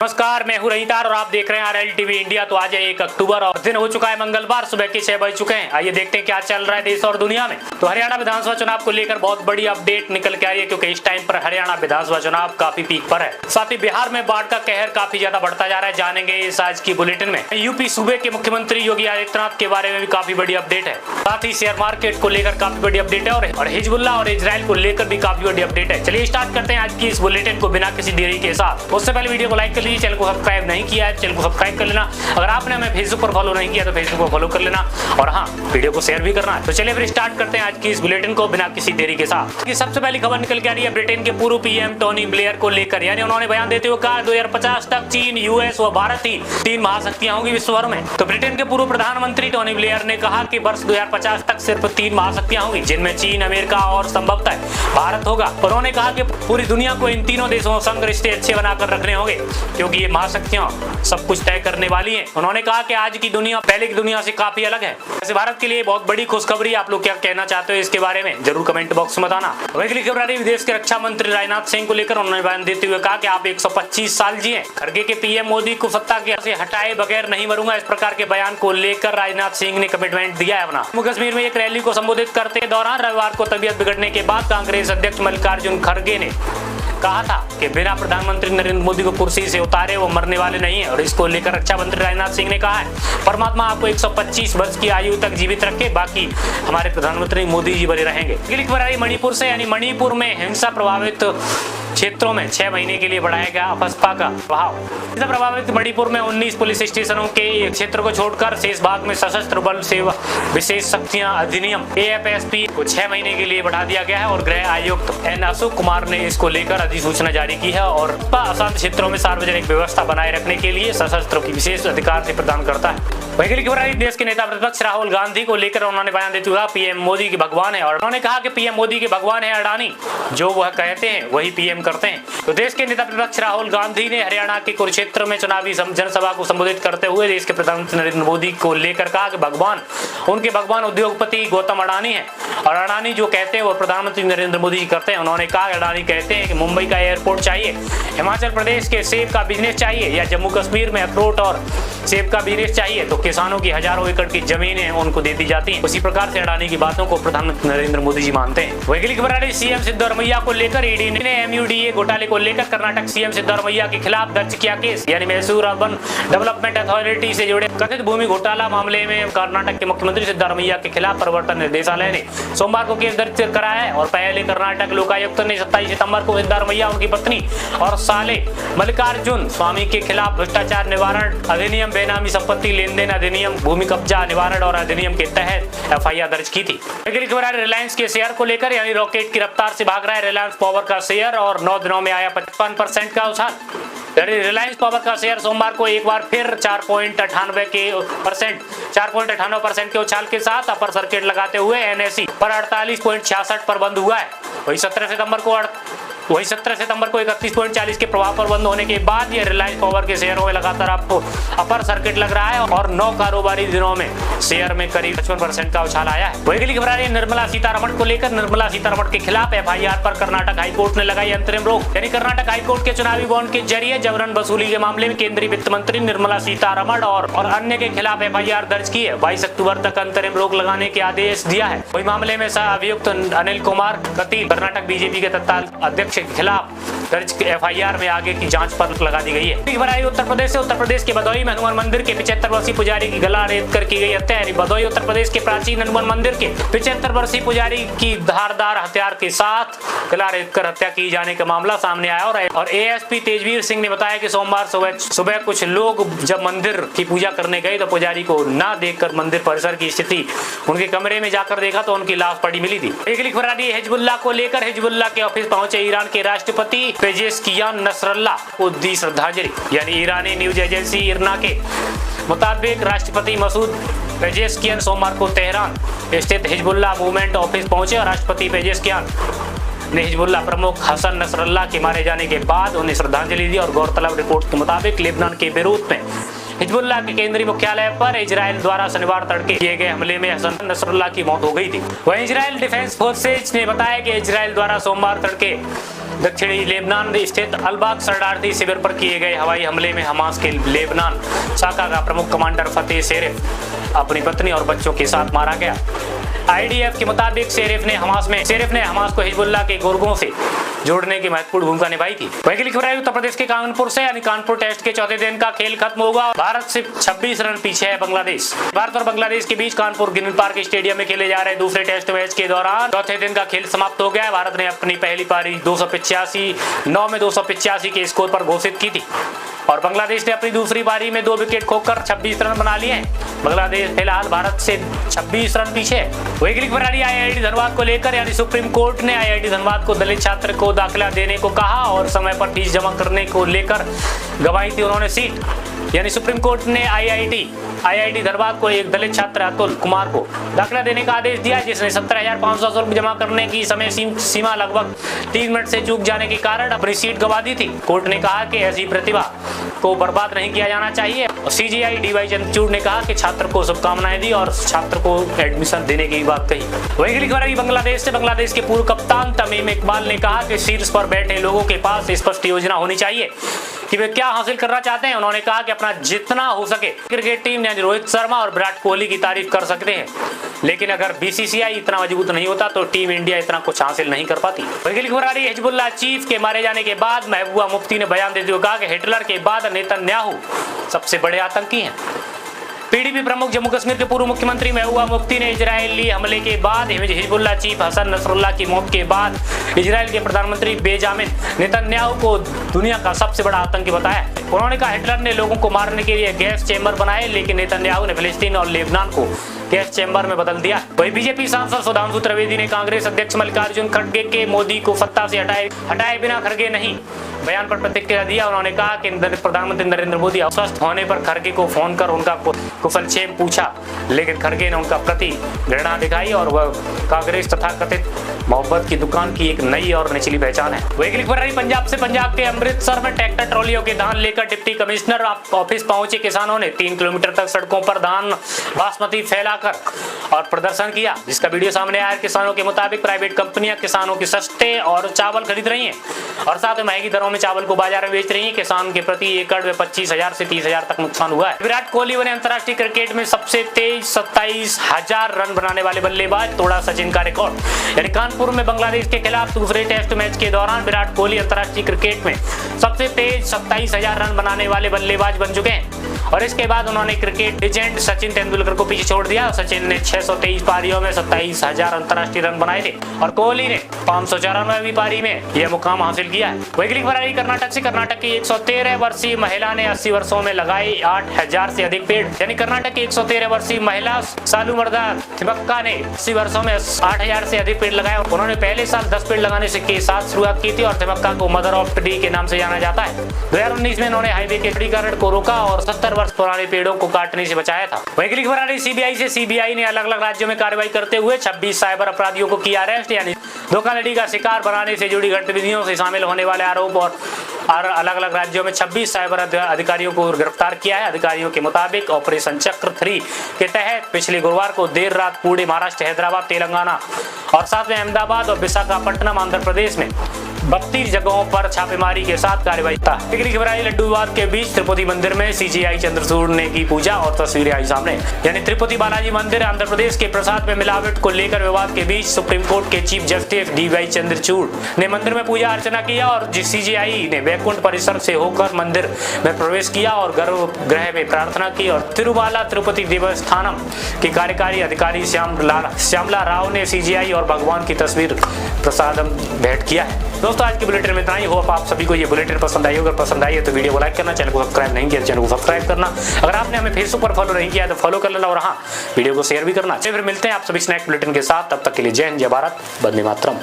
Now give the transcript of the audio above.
नमस्कार, मैं हूं रहीतार और आप देख रहे हैं आरएल टीवी इंडिया। तो आज है 1 अक्टूबर और दिन हो चुका है मंगलवार, सुबह के 6 बज चुके हैं। आइए देखते हैं क्या चल रहा है देश और दुनिया में। तो हरियाणा विधानसभा चुनाव को लेकर बहुत बड़ी अपडेट निकल के आई है, क्योंकि इस टाइम पर हरियाणा विधानसभा चुनाव काफी पीक पर है। साथ ही बिहार में बाढ़ का कहर काफी ज्यादा बढ़ता जा रहा है, जानेंगे इस आज की बुलेटिन में। यूपी सूबे के मुख्यमंत्री योगी आदित्यनाथ के बारे में भी काफी बड़ी अपडेट है। साथ ही शेयर मार्केट को लेकर काफी बड़ी अपडेट है और हिजबुल्लाह और इजराइल को लेकर भी काफी बड़ी अपडेट है। चलिए स्टार्ट करते हैं आज की इस बुलेटिन को बिना किसी देरी के साथ। उससे पहले वीडियो को लाइक कर लीजिए, चैनल को सब्सक्राइब नहीं किया है चैनल को सब्सक्राइब कर लेना। अगर आपने हमें फेसबुक पर फॉलो नहीं किया तो फेसबुक पर फॉलो कर लेना, और हाँ, वीडियो को शेयर भी करना है। तो चलिए फिर स्टार्ट करते हैं आज की इस बुलेटिन को बिना किसी देरी के साथ। कि सबसे पहली खबर निकल के आ रही है ब्रिटेन के पूर्व पीएम टोनी ब्लेयर को लेकर, यानी उन्होंने बयान देते हुए कहा 2050 तक चीन, यूएस व भारत ही 3 महाशक्तियां होंगी विश्व भर में। तो ब्रिटेन के पूर्व प्रधानमंत्री टोनी ब्लेयर ने कहा कि वर्ष 2050 तक सिर्फ 3 महाशक्तियां होंगी, जिनमें चीन, अमेरिका और संभवतः भारत होगा। उन्होंने कहा कि पूरी दुनिया को इन तीनों देशों संग रिश्ते अच्छे बनाकर रखने होंगे, क्योंकि ये महाशक्तियां सब कुछ तय करने वाली हैं। उन्होंने कहा कि आज की दुनिया पहले की दुनिया से काफी अलग है। वैसे भारत के लिए बहुत बड़ी खुशखबरी। आप लोग क्या कहना चाहते हो इसके बारे में जरूर कमेंट बॉक्स में बताना। अगली खबर आ रही है विदेश के रक्षा मंत्री राजनाथ सिंह को लेकर। उन्होंने बयान देते हुए कहा कि आप 125 साल जिए, खड़गे के पीएम मोदी को सत्ता से हटाए बगैर नहीं मरूंगा। इस प्रकार के बयान को लेकर राजनाथ सिंह ने कमिटमेंट दिया है अपना। जम्मू कश्मीर में एक रैली को संबोधित करते दौरान रविवार को तबियत बिगड़ने के बाद कांग्रेस अध्यक्ष मल्लिकार्जुन खड़गे ने कहा था कि बिना प्रधानमंत्री नरेंद्र मोदी को कुर्सी से उतारे वो मरने वाले नहीं है। और इसको लेकर रक्षा मंत्री राजनाथ सिंह ने कहा है परमात्मा आपको 125 वर्ष की आयु तक जीवित रखे, बाकी हमारे प्रधानमंत्री मोदी जी बने रहेंगे। अगली खबर आई मणिपुर से, यानी मणिपुर में हिंसा प्रभावित क्षेत्रों में 6 महीने के लिए बढ़ाया गया अफस्पा का प्रभाव। हिंसा प्रभावित मणिपुर में 19 पुलिस स्टेशनों के क्षेत्र को छोड़कर शेष भाग में सशस्त्र बल सेवा विशेष शक्तियां अधिनियम AFSP को 6 महीने के लिए बढ़ा दिया गया है। और गृह आयुक्त N अशोक कुमार ने इसको लेकर अधिसूचना जारी की है और अशांत क्षेत्रों में सार्वजनिक व्यवस्था बनाए रखने के लिए सशस्त्र की विशेष अधिकार से प्रदान करता है। वही खबर आई देश के नेता प्रतिपक्ष राहुल गांधी को लेकर। उन्होंने बयान देते हुए पीएम मोदी की भगवान है, और उन्होंने कहा कि पीएम मोदी के भगवान है अडानी, जो वह कहते हैं वही पीएम करते हैं। तो देश के नेता प्रतिपक्ष राहुल गांधी ने हरियाणा के कुरुक्षेत्र में चुनावी जनसभा को संबोधित करते हुए देश के प्रधानमंत्री नरेंद्र मोदी को लेकर कहा कि उनके भगवान उद्योगपति गौतम अडानी है, और अडानी जो कहते हैं वो प्रधानमंत्री नरेंद्र मोदी जी करते हैं। उन्होंने कहा अडानी कहते हैं कि मुंबई का एयरपोर्ट चाहिए, हिमाचल प्रदेश के सेब का बिजनेस चाहिए, या जम्मू कश्मीर में अखरोट और सेब का बिजनेस चाहिए, तो किसानों की हजारों एकड़ की जमीनें उनको दे दी जाती हैं। उसी प्रकार से अडानी की बातों को प्रधानमंत्री नरेंद्र मोदी जी मानते हैं। वही खबर आ रही सीएम सिद्धरमैया को लेकर। ईडी ने MUDA घोटाले को लेकर कर्नाटक सीएम सिद्धरमैया के खिलाफ दर्ज किया केस, यानी मैसूर अर्बन डेवलपमेंट अथॉरिटी से जुड़े कथित भूमि घोटाला मामले में कर्नाटक के मुख्यमंत्री सिद्धरमैया के खिलाफ प्रवर्तन निर्देशालय ने सोमवार को केस दर्ज कराया है। और पहले कर्नाटक लोकायुक्त ने 27 सितंबर को सिद्धरमैया, उनकी पत्नी और साले मल्लिकार्जुन स्वामी के खिलाफ भ्रष्टाचार निवारण अधिनियम, बेनामी संपत्ति लेन देन अधिनियम, भूमि कब्जा निवारण और अधिनियम के तहत FIR दर्ज की थी। अगली खबर है रिलायंस के शेयर को लेकर, यानी रॉकेट की रफ्तार से भाग रहा है रिलायंस पावर का शेयर, और 9 दिनों में आया 55% का उछाल। रिलायंस पावर का शेयर सोमवार को एक बार फिर 4.98% के उछाल के साथ अपर सर्किट लगाते हुए NSE पर 48.66 पर बंद हुआ है। वही 17 सितंबर को 31.40 के प्रभाव पर बंद होने के बाद ये रिलायंस पावर के शेयरों में लगातार आपको अपर सर्किट लग रहा है, और 9 कारोबारी दिनों में शेयर में करीब 55% का उछाल आया है। वही अगली खबर आ रही है निर्मला सीतारमण को लेकर। निर्मला सीतारमण के खिलाफ FIR पर कर्नाटक हाईकोर्ट ने लगाई अंतरिम रोक, यानी कर्नाटक हाईकोर्ट के चुनावी बॉन्ड के जरिए जबरन वसूली के मामले में केंद्रीय वित्त मंत्री निर्मला सीतारमण और अन्य के खिलाफ FIR दर्ज की है। 22 अक्टूबर तक अंतरिम रोक लगाने के आदेश दिया है। वही मामले में सह अभियुक्त अनिल कुमार कतील कर्नाटक बीजेपी के तत्काल अध्यक्ष के खिलाफ दर्ज FIR में आगे की जांच पर लगा दी गई है। उत्तर प्रदेश से। उत्तर प्रदेश के भदोही में हनुमान मंदिर के 75 वर्षीय पुजारी की गला रेत कर की गई हत्या। भदोही उत्तर प्रदेश के प्राचीन हनुमान मंदिर के 75 वर्षीय पुजारी की धारदार हथियार के साथ गला रेत कर हत्या की जाने का मामला सामने आया। और ASP तेजवीर सिंह ने बताया कि सोमवार सुबह कुछ लोग जब मंदिर की पूजा करने गए तो पुजारी को ना देखकर मंदिर परिसर की स्थिति उनके कमरे में जाकर देखा तो उनकी लाश पड़ी मिली थी। अगली खबर आ रही है हिजबुल्लाह को लेकर। हिजबुल्लाह के ऑफिस पहुंचे ईरान के राष्ट्रपति पेजेशकियान नसरल्लाह को दी श्रद्धांजलि, यानी ईरानी न्यूज एजेंसी इरना के मुताबिक राष्ट्रपति मसूद पेजेशकियान सोमवार को तेहरान स्थित हिजबुल्लाह मूवमेंट ऑफिस पहुंचे और राष्ट्रपति पेजेशकियान ने हिजबुल्लाह प्रमुख हसन नसरल्लाह के मारे जाने के बाद उन्हें श्रद्धांजलि दी। और गौरतलब रिपोर्ट के मुताबिक लेबनान के बेरूत में हिजबुल्लाह के केंद्रीय मुख्यालय पर इजराइल द्वारा शनिवार तड़के किए गए हमले में हसन नसरुल्लाह की मौत हो गई थी। वहीं इजराइल डिफेंस फोर्सेज ने बताया कि इजराइल द्वारा सोमवार तड़के दक्षिणी लेबनान स्थित अल-बाक शरणार्थी शिविर पर किए गए हवाई हमले में हमास के लेबनान शाखा का प्रमुख कमांडर फतेह शेरिफ अपनी पत्नी और बच्चों के साथ मारा गया। IDF के मुताबिक शेरिफ ने हमास को हिजबुल्लाह के गुर्गों से जोड़ने की महत्वपूर्ण भूमिका निभाई थी। वही खबर है उत्तर प्रदेश के कानपुर से, यानी कानपुर टेस्ट के चौथे दिन का खेल खत्म होगा। भारत से 26 रन पीछे है बांग्लादेश। भारत और बांग्लादेश के बीच कानपुर ग्रीन पार्क स्टेडियम में खेले जा रहे दूसरे टेस्ट मैच के दौरान चौथे दिन का खेल समाप्त हो गया है। भारत ने अपनी पहली पारी 9 में 285 के स्कोर पर घोषित की थी और बांग्लादेश ने अपनी दूसरी पारी में 2 विकेट खोकर 26 रन बना लिए हैं। बांग्लादेश फिलहाल भारत से 26 रन पीछे है। वही खबर आ रही है IIT धनबाद को लेकर, यानी सुप्रीम कोर्ट ने IIT धनबाद को दलित छात्र को दाखिला देने को कहा और समय पर फीस जमा करने को लेकर गंवाई थी उन्होंने सीट। यानी सुप्रीम कोर्ट ने IIT धनबाद को एक दलित छात्र अतुल कुमार को दाखिला देने का आदेश दिया, जिसने 17,500 शुल्क जमा करने की समय सीमा लगभग 3 मिनट से चूक जाने के कारण अपनी सीट गंवा दी थी। कोर्ट ने कहा कि ऐसी प्रतिभा को बर्बाद नहीं किया जाना चाहिए। CJI DY चंद्रचूड़ ने कहा कि छात्र को शुभकामनाएं दी और छात्र को एडमिशन देने की बात कही। वही खबर है बांग्लादेश से, बांग्लादेश के पूर्व कप्तान तमीम इकबाल ने कहा कि शीर्ष पर बैठे लोगों के पास स्पष्ट योजना होनी चाहिए कि वे क्या हासिल करना चाहते हैं। उन्होंने कहा कि अपना जितना हो सके क्रिकेट टीम यानी रोहित शर्मा और विराट कोहली की तारीफ कर सकते हैं, लेकिन अगर BCCI इतना मजबूत नहीं होता तो टीम इंडिया इतना कुछ हासिल नहीं कर पाती। वही खबर आ रही है हिजबुल्लाह चीफ के मारे जाने के बाद महबूबा मुफ्ती ने बयान देते हुए कहा कि हिटलर के बाद नेतन्याहू सबसे बड़े आतंकी हैं। PDP प्रमुख जम्मू कश्मीर के पूर्व मुख्यमंत्री महबूबा मुफ्ती ने इजरायली हमले के बाद हिजबुल्लाह चीफ हसन नसरुल्लाह की मौत के बाद इजराइल के प्रधानमंत्री बेंजामिन नेतन्याहू को दुनिया का सबसे बड़ा आतंकी बताया। उन्होंने कहा हिटलर ने लोगों को मारने के लिए गैस चेंबर बनाए, लेकिन नेतन्याहू ने फिलिस्तीन और लेबनान को गैस चेंबर में बदल दिया। वही बीजेपी सांसद सुधांशु त्रिवेदी ने कांग्रेस अध्यक्ष मल्लिकार्जुन खड़गे के मोदी को सत्ता से हटाए बिना खड़गे नहीं बयान पर प्रतिक्रिया दिया। उन्होंने कहा कि प्रधानमंत्री नरेंद्र मोदी अस्वस्थ होने पर खड़गे को फोन कर उनका कुशलक्षेम पूछा, लेकिन खड़गे ने उनका प्रति घृणा दिखाई और वह कांग्रेस तथा कथित मोहब्बत की दुकान की एक नई और निचली पहचान है। वही खबर रही पंजाब से, पंजाब के अमृतसर में ट्रैक्टर ट्रॉलियों के धान लेकर डिप्टी कमिश्नर ऑफिस पहुंचे किसानों ने 3 किलोमीटर तक सड़कों पर धान बासमती फैलाकर और प्रदर्शन किया, जिसका वीडियो सामने आया। किसानों के मुताबिक प्राइवेट कंपनियां किसानों के सस्ते और चावल खरीद रही हैं और साथ में महंगी दरों में चावल को बाजार में बेच रही हैं। किसान के प्रति एकड़ में 25,000 से 30,000 तक नुकसान हुआ है। विराट कोहली बने अंतर्राष्ट्रीय क्रिकेट में सबसे तेज 27,000 रन बनाने वाले बल्लेबाज, तोड़ा सचिन का रिकॉर्ड। यानी कानपुर में बांग्लादेश के खिलाफ दूसरे टेस्ट मैच के दौरान विराट कोहली अंतर्राष्ट्रीय क्रिकेट में सबसे तेज 27,000 रन बनाने वाले बल्लेबाज बन चुके हैं और इसके बाद उन्होंने क्रिकेट लेजेंड सचिन तेंदुलकर को पीछे छोड़ दिया। सचिन ने 623 पारियों में 27,000 अंतर्राष्ट्रीय रन बनाए थे और कोहली ने 594वीं पारी में यह मुकाम हासिल किया है। वही खबर आई कर्नाटक से, कर्नाटक की 113 वर्षीय महिला ने 80 वर्षों में लगाए 8,000 से अधिक पेड़। यानी कर्नाटक की 113 वर्षीय महिला सालुमर्दा थिमक्का ने 80 वर्षों में 8,000 से अधिक पेड़ लगाए। उन्होंने पहले साल 10 पेड़ लगाने के साथ शुरुआत की थी और थिमक्का को मदर ऑफ ट्री के नाम से जाना जाता है। 2019 में उन्होंने हाईवे के खड़ीकरण को रोका और 70 वर्ष पुराने पेड़ों को काटने से बचाया था। वही खबर आ रही CBI से, CBI ने अलग अलग राज्यों में कार्रवाई करते हुए 26 साइबर अपराधियों को किया अरेस्ट। यानी धोखाधड़ी का शिकार बनाने से जुड़ी गतिविधियों से शामिल होने वाले आरोप और अलग अलग राज्यों में 26 साइबर अधिकारियों को गिरफ्तार किया है। अधिकारियों के मुताबिक ऑपरेशन चक्र 3 के तहत पिछले गुरुवार को देर रात पुणे, महाराष्ट्र, हैदराबाद, तेलंगाना और साथ में अहमदाबाद और विशाखापट्टनम, आंध्र प्रदेश में 32 जगहों पर छापेमारी के साथ कार्रवाई था। खबर आई लड्डू विवाद के बीच तिरुपति मंदिर में CJI चंद्रचूड़ ने की पूजा और तस्वीरें आई सामने। यानी तिरुपति बालाजी मंदिर आंध्र प्रदेश के प्रसाद में मिलावट को लेकर विवाद के बीच सुप्रीम कोर्ट के चीफ जस्टिस DY चंद्रचूड़ ने मंदिर में पूजा अर्चना किया और CJI ने वैकुंठ परिसर से होकर मंदिर में प्रवेश किया और गर्भगृह में प्रार्थना की और तिरुमाला तिरुपति देवस्थानम के कार्यकारी अधिकारी श्यामला राव ने CJI और भगवान की तस्वीर प्रसादम भेंट किया है। दोस्तों आज की बुलेटिन में इतना ही। होप आप सभी को ये बुलेटिन पसंद आई। अगर पसंद आई है तो वीडियो को लाइक करना, चैनल को सब्सक्राइब नहीं किया तो चैनल को सब्सक्राइब करना। अगर आपने हमें फेसबुक पर फॉलो नहीं किया तो फॉलो कर लेना और हाँ वीडियो को शेयर भी करना। फिर मिलते हैं आप सभी नेक्स्ट बुलेटिन के साथ। तब तक के लिए जय हिंद, जय भारत, वंदे मातरम।